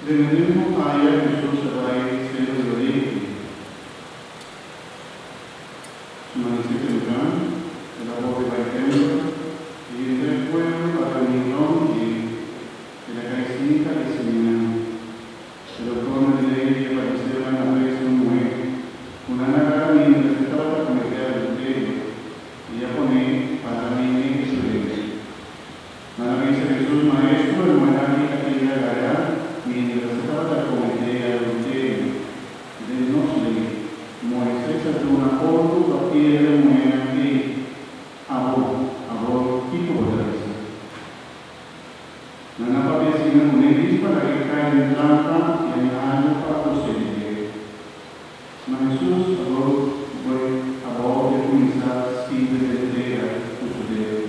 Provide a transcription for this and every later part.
Del mismo haya Jesús se va a ir cielo de oriente. Su municipio temprano, el labor de Baitemplo, y del pueblo a la reunión y la carecita que se viene. El doctor de ley que apareció en la presión muere. Una naga mientras estaba para cometer adulterio, y ya pone para mí en su ley. Mana dice Jesús, maestro, el buena hija que iba a ganar, mientras estaba para cometer adulterio, de no se Moisés hace una foto, la piedra muera que abó, tipo de la vez. La napa vecina con el para que cae en trampa y en el año para proceder. Jesús abó de comenzar simple de entrega su dedo.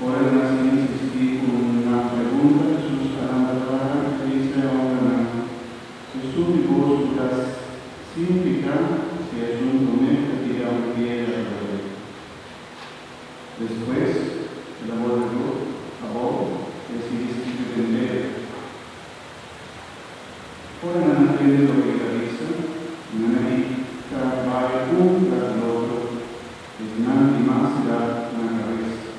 Ahora en la ciencia insistí con una pregunta, Jesús hará la palabra que dice ahora, Jesús y vos estás significa que es un momento que tira un pie a la vez. Después, el amor de Dios, decidiste entender. Ahora no entiende lo que realiza, no necesita vaya un tras el otro, es nada más da una cabeza.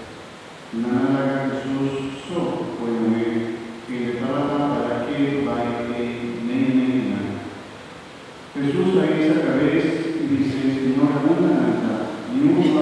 Nada Jesús solo puede ver que le trata para que vaya nada. Jesús ahí esa cabeza y dice, Señor, una nada, ni un